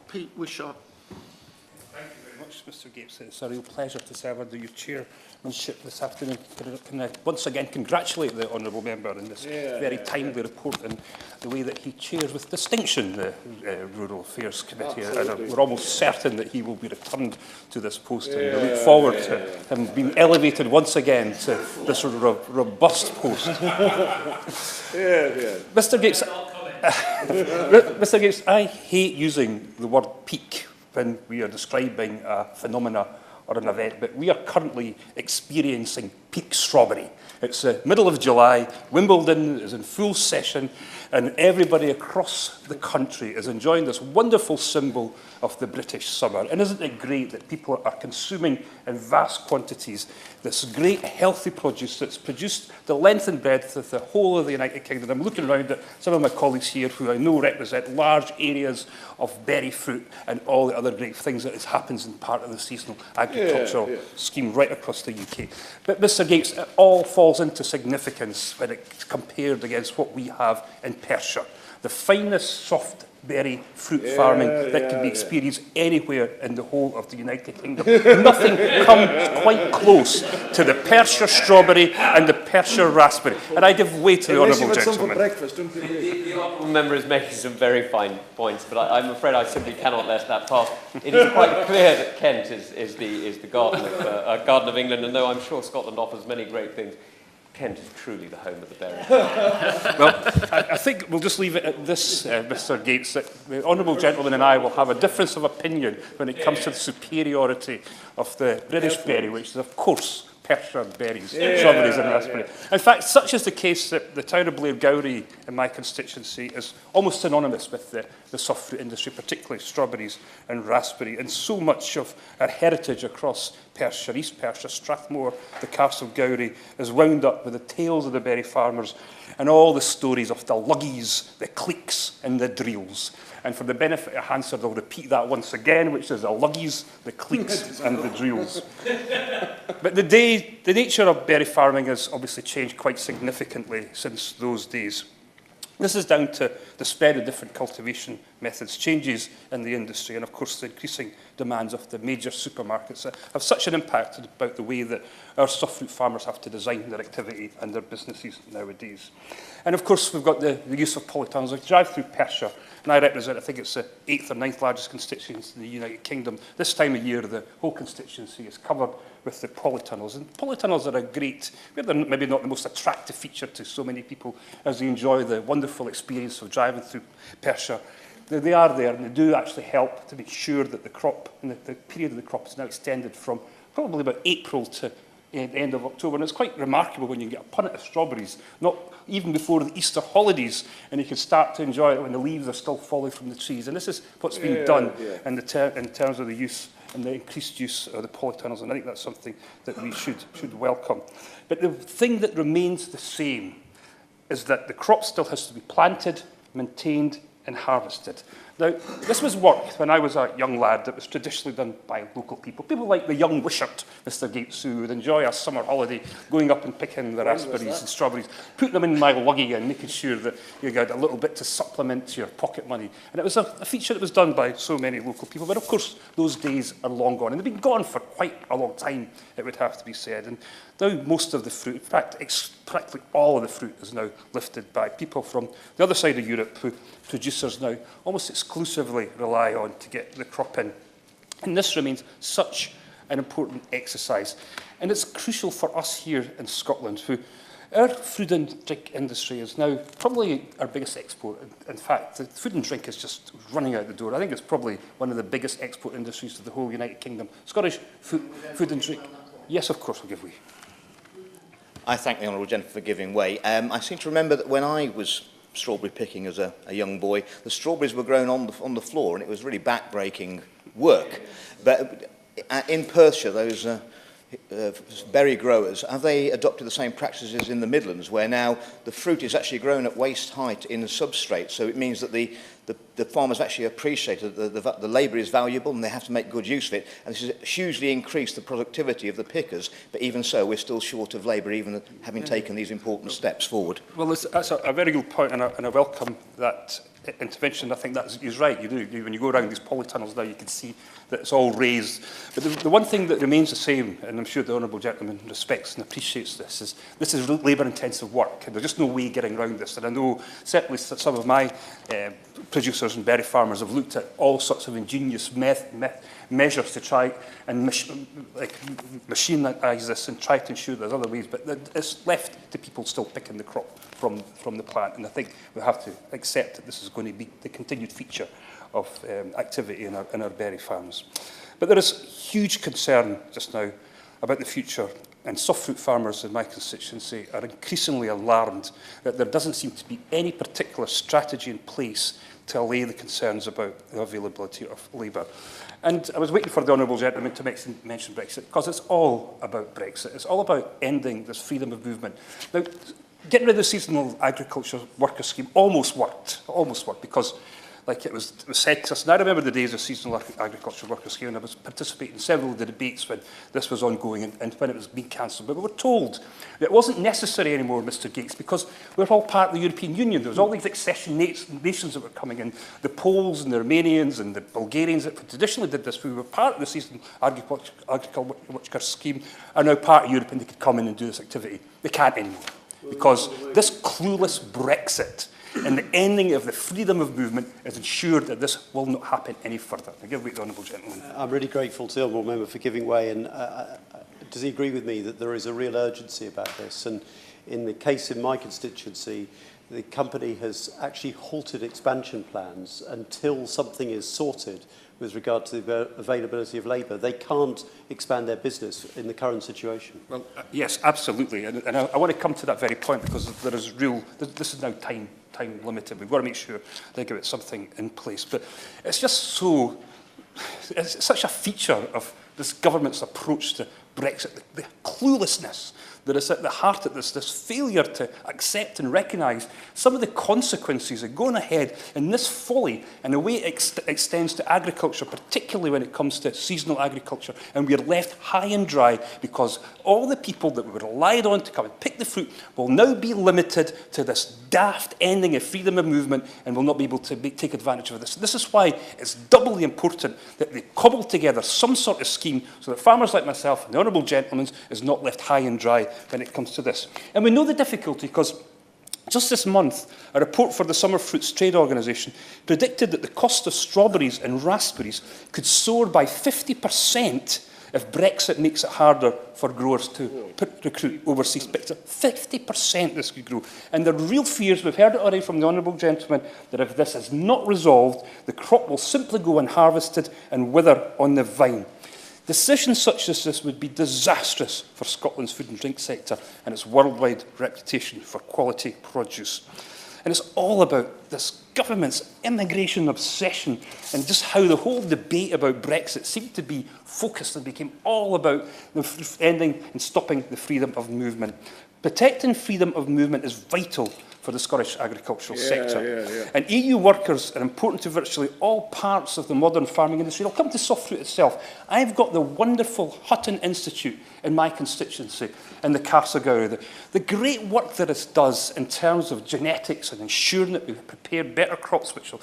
Pete Wishart. Thank you very much, Mr. Gates. It's a real pleasure to serve under your chairmanship this afternoon. Can I once again congratulate the honourable member on this very timely report and the way that he chairs with distinction the Rural Affairs Committee. And we're almost certain that he will be returned to this post, and we look forward to him being elevated once again to this sort of robust post. Mr. Gates, Mr. Gates, I hate using the word peak when we are describing a phenomena or an event, but we are currently experiencing peak strawberry. It's the middle of July, Wimbledon is in full session, and everybody across the country is enjoying this wonderful symbol of the British summer. And isn't it great that people are consuming in vast quantities this great healthy produce that's produced the length and breadth of the whole of the United Kingdom? I'm looking around at some of my colleagues here who I know represent large areas of berry fruit and all the other great things that happens in part of the seasonal agricultural scheme right across the UK. But Mr. Gates, it all falls into significance when it's compared against what we have in Perthshire, the finest soft berry fruit farming that can be experienced anywhere in the whole of the United Kingdom. Nothing comes quite close to the Perthshire strawberry and the Perthshire raspberry. And I give way to the honourable gentleman. The honourable member is making some very fine points, but I'm afraid I simply cannot let that pass. It is quite clear that Kent is the garden of England, and though I'm sure Scotland offers many great things, Kent is truly the home of the berry. Well, I think we'll just leave it at this, Mr. Gates, that the honourable gentleman and I will have a difference of opinion when it comes to the superiority of the British berry, which is, of course, Perthshire berries, strawberries and raspberry. In fact, such is the case that the town of Blairgowrie in my constituency is almost synonymous with the soft fruit industry, particularly strawberries and raspberry. And so much of our heritage across Perthshire, East Perthshire, Strathmore, the Castle Gowrie is wound up with the tales of the berry farmers and all the stories of the luggies, the cliques and the dreels. And for the benefit of Hansard, I'll repeat that once again, which is the luggies, the cliques and the dreels. But the nature of berry farming has obviously changed quite significantly since those days. This is down to the spread of different cultivation methods, changes in the industry, and of course the increasing demands of the major supermarkets that have such an impact about the way that our soft fruit farmers have to design their activity and their businesses nowadays. And of course we've got the use of polytunnels. I drive through Perthshire, and I represent, I think it's the 8th or 9th largest constituency in the United Kingdom. This time of year, the whole constituency is covered with the polytunnels. And polytunnels are a great, they're maybe not the most attractive feature to so many people as they enjoy the wonderful experience of driving through Perthshire. They are there, and they do actually help to make sure that the crop, and the period of the crop is now extended from probably about April to the end of October. And it's quite remarkable when you get a punnet of strawberries, not even before the Easter holidays, and you can start to enjoy it when the leaves are still falling from the trees. And this is what's been done in terms of the use and the increased use of the polytunnels, and I think that's something that we should welcome. But the thing that remains the same is that the crop still has to be planted, maintained, and harvested. Now, this was work when I was a young lad that was traditionally done by local people. People like the young Wishart, Mr. Gates, who would enjoy a summer holiday going up and picking the raspberries and strawberries, put them in my luggy and making sure that you got a little bit to supplement your pocket money. And it was a feature that was done by so many local people. But of course, those days are long gone. And they've been gone for quite a long time, it would have to be said. And now most of the fruit, in fact, practically all of the fruit is now lifted by people from the other side of Europe who producers now almost exclusively rely on to get the crop in. And this remains such an important exercise. And it's crucial for us here in Scotland, who our food and drink industry is now probably our biggest export. In fact, the food and drink is just running out the door. I think it's probably one of the biggest export industries to the whole United Kingdom. Scottish food and drink. Yes, of course, we'll give way. I thank the honourable gentleman for giving way. I seem to remember that when I was strawberry picking as a young boy, the strawberries were grown on the floor, and it was really back-breaking work. But in Perthshire, those berry growers, have they adopted the same practices in the Midlands, where now the fruit is actually grown at waist height in the substrate? So it means that the farmers actually appreciate that the labour is valuable and they have to make good use of it. And this has hugely increased the productivity of the pickers. But even so, we're still short of labour, even having taken these important steps forward. Well, that's a very good point, and I welcome that intervention. I think he's right. When you go around these polytunnels now, you can see that it's all raised. But the one thing that remains the same, and I'm sure the honourable gentleman respects and appreciates this is labour-intensive work, and there's just no way getting around this. And I know certainly some of my producers and berry farmers have looked at all sorts of ingenious measures to try and machinise this and try to ensure there's other ways, but it's left to people still picking the crop from the plant. And I think we have to accept that this is going to be the continued feature of activity in our berry farms. But there is huge concern just now about the future, and soft fruit farmers in my constituency are increasingly alarmed that there doesn't seem to be any particular strategy in place to allay the concerns about the availability of labour. And I was waiting for the honourable gentleman to mention Brexit, because it's all about Brexit. It's all about ending this freedom of movement. Now, getting rid of the seasonal agriculture worker scheme almost worked, because like it was said to us, and I remember the days of seasonal agriculture worker scheme, and I was participating in several of the debates when this was ongoing and when it was being cancelled. But we were told that it wasn't necessary anymore, Mr Gates, because we're all part of the European Union. There was all these accession nations that were coming in, the Poles and the Romanians and the Bulgarians that traditionally did this. We were part of the seasonal agriculture worker scheme, are now part of Europe, and they could come in and do this activity. They can't anymore, because this clueless Brexit and the ending of the freedom of movement has ensured that this will not happen any further. I give way to the honourable gentleman. I'm really grateful to the honourable member for giving way, and does he agree with me that there is a real urgency about this? And in the case in my constituency, the company has actually halted expansion plans until something is sorted with regard to the availability of labour. They can't expand their business in the current situation. Well, yes, absolutely. And I want to come to that very point, because there is this is now time limited. We've got to make sure they give it something in place. But it's just it's such a feature of this government's approach to Brexit, the cluelessness that is at the heart of this failure to accept and recognise some of the consequences of going ahead in this folly and the way it extends to agriculture, particularly when it comes to seasonal agriculture. And we're left high and dry because all the people that we relied on to come and pick the fruit will now be limited to this daft ending of freedom of movement and will not be able to take advantage of this. This is why it's doubly important that they cobble together some sort of scheme so that farmers like myself and the honourable gentleman is not left high and dry when it comes to this. And we know the difficulty because just this month, a report for the Summer Fruits Trade Organisation predicted that the cost of strawberries and raspberries could soar by 50% if Brexit makes it harder for growers to recruit overseas. But 50% this could grow. And the real fears, we've heard it already from the honourable gentleman, that if this is not resolved, the crop will simply go unharvested and wither on the vine. Decisions such as this would be disastrous for Scotland's food and drink sector and its worldwide reputation for quality produce. And it's all about this government's immigration obsession and just how the whole debate about Brexit seemed to be focused and became all about the ending and stopping the freedom of movement. Protecting freedom of movement is vital for the Scottish agricultural sector. And EU workers are important to virtually all parts of the modern farming industry. I'll come to soft fruit itself. I've got the wonderful Hutton Institute in my constituency in the Carsagowry. The great work that it does in terms of genetics and ensuring that we prepare better crops which will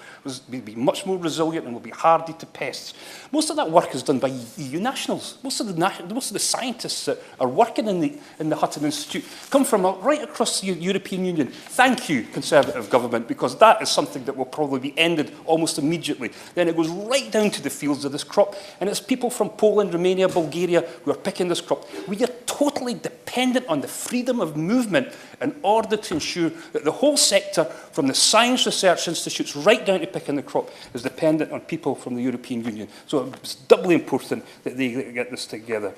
be much more resilient and will be hardy to pests. Most of that work is done by EU nationals. Most of the scientists that are working in the Hutton Institute come from right across the European Union. Thank you, Conservative government, because that is something that will probably be ended almost immediately. Then it goes right down to the fields of this crop, and it's people from Poland, Romania, Bulgaria who are picking this crop. We are totally dependent on the freedom of movement in order to ensure that the whole sector, from the science research institutes right down to picking the crop, is dependent on people from the European Union. So it's doubly important that they get this together.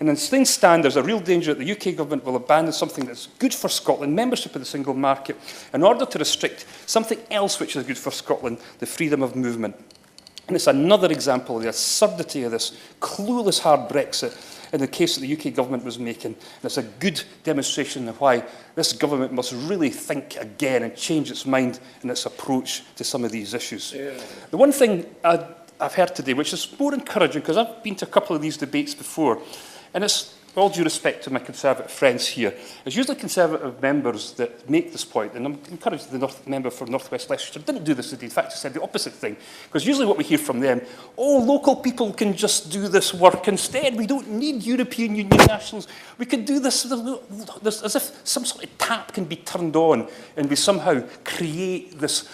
And as things stand, there's a real danger that the UK government will abandon something that's good for Scotland, membership of the single market, in order to restrict something else which is good for Scotland, the freedom of movement. And it's another example of the absurdity of this clueless hard Brexit in the case that the UK government was making. And it's a good demonstration of why this government must really think again and change its mind in its approach to some of these issues. The one thing I've heard today, which is more encouraging, because I've been to a couple of these debates before, and it's all due respect to my Conservative friends here, it's usually Conservative members that make this point, and I'm encouraged the member for North West Leicestershire didn't do this today. In fact, he said the opposite thing, because usually what we hear from them, oh, local people can just do this work instead. We don't need European Union nationals. We can do this as if some sort of tap can be turned on, and we somehow create this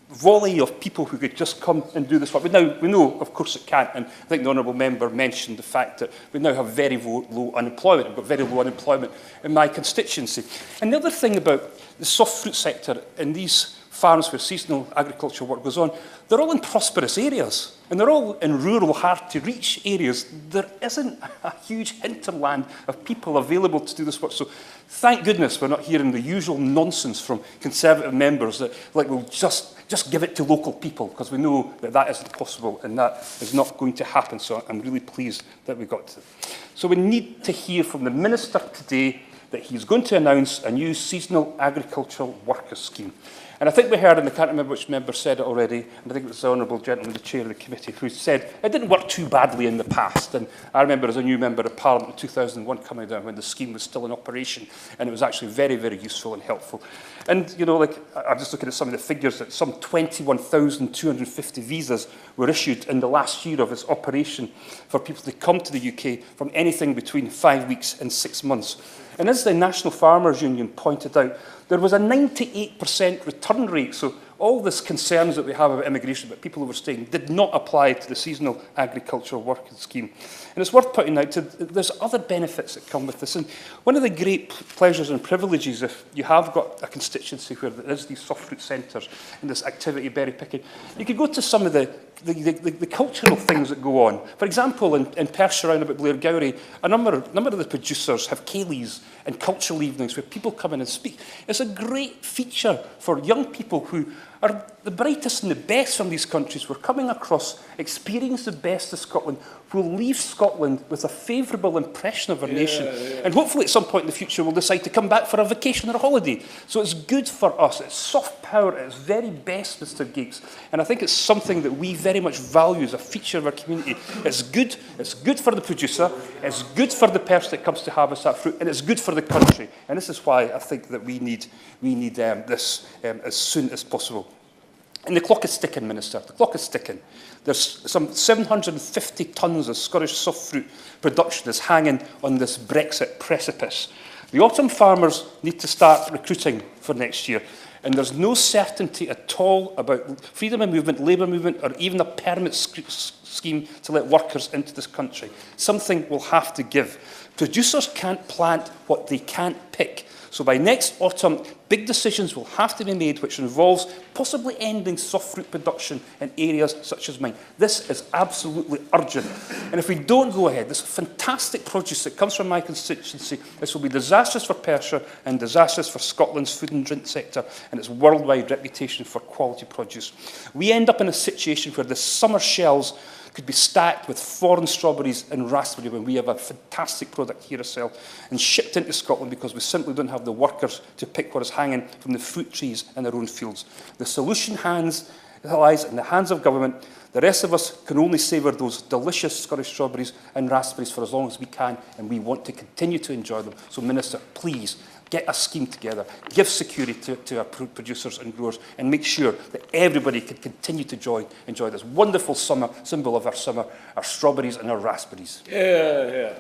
volley of people who could just come and do this work. We know, of course, it can't, and I think the honourable member mentioned the fact that we now have very low unemployment. We've got very low unemployment in my constituency. And the other thing about the soft fruit sector in these farms where seasonal agricultural work goes on, they're all in prosperous areas, and they're all in rural, hard-to-reach areas. There isn't a huge hinterland of people available to do this work. So thank goodness we're not hearing the usual nonsense from Conservative members that, like, we'll just give it to local people, because we know that that isn't possible and that is not going to happen. So I'm really pleased that we got to it. So we need to hear from the Minister today that he's going to announce a new seasonal agricultural workers scheme. And I think we heard, and I can't remember which member said it already, and I think it was the honourable gentleman, the chair of the committee, who said it didn't work too badly in the past. And I remember as a new member of Parliament in 2001 coming down when the scheme was still in operation, and it was actually very, very useful and helpful. And, you know, like, I'm just looking at some of the figures, that some 21,250 visas were issued in the last year of its operation for people to come to the UK from anything between 5 weeks and 6 months. And as the National Farmers Union pointed out, there was a 98% return rate. So all this concerns that we have about immigration, about people overstaying, did not apply to the seasonal agricultural working scheme. And it's worth pointing out that there's other benefits that come with this. And one of the great pleasures and privileges, if you have got a constituency where there is these soft fruit centres and this activity berry picking, you could go to some of the cultural things that go on. For example, in Perthshire around about Blairgowrie, a number of the producers have ceilidhs and cultural evenings where people come in and speak. It's a great feature for young people who are the brightest and the best from these countries. We're coming across, experience the best of Scotland, will leave Scotland with a favourable impression of our nation. And hopefully at some point in the future we'll decide to come back for a vacation or a holiday. So it's good for us. It's soft power at its very best, Mr. Gates. And I think it's something that we very much value as a feature of our community. It's good for the producer, it's good for the person that comes to harvest that fruit, and it's good for the country. And this is why I think that we need this as soon as possible. And the clock is ticking, Minister. The clock is ticking. There's some 750 tonnes of Scottish soft fruit production that's hanging on this Brexit precipice. The autumn farmers need to start recruiting for next year. And there's no certainty at all about freedom of movement, labour movement, or even a permit scheme to let workers into this country. Something will have to give. Producers can't plant what they can't pick. So by next autumn, big decisions will have to be made which involves possibly ending soft fruit production in areas such as mine. This is absolutely urgent. And if we don't go ahead, this fantastic produce that comes from my constituency, this will be disastrous for Perthshire and disastrous for Scotland's food and drink sector and its worldwide reputation for quality produce. We end up in a situation where the summer shelves could be stacked with foreign strawberries and raspberry when we have a fantastic product here ourselves and shipped into Scotland because we simply don't have the workers to pick what is hanging from the fruit trees in our own fields. The solution lies in the hands of government. The rest of us can only savour those delicious Scottish strawberries and raspberries for as long as we can, and we want to continue to enjoy them. So, Minister, please, get a scheme together, give security to our producers and growers, and make sure that everybody can continue to enjoy this wonderful summer, symbol of our summer, our strawberries and our raspberries. Yeah.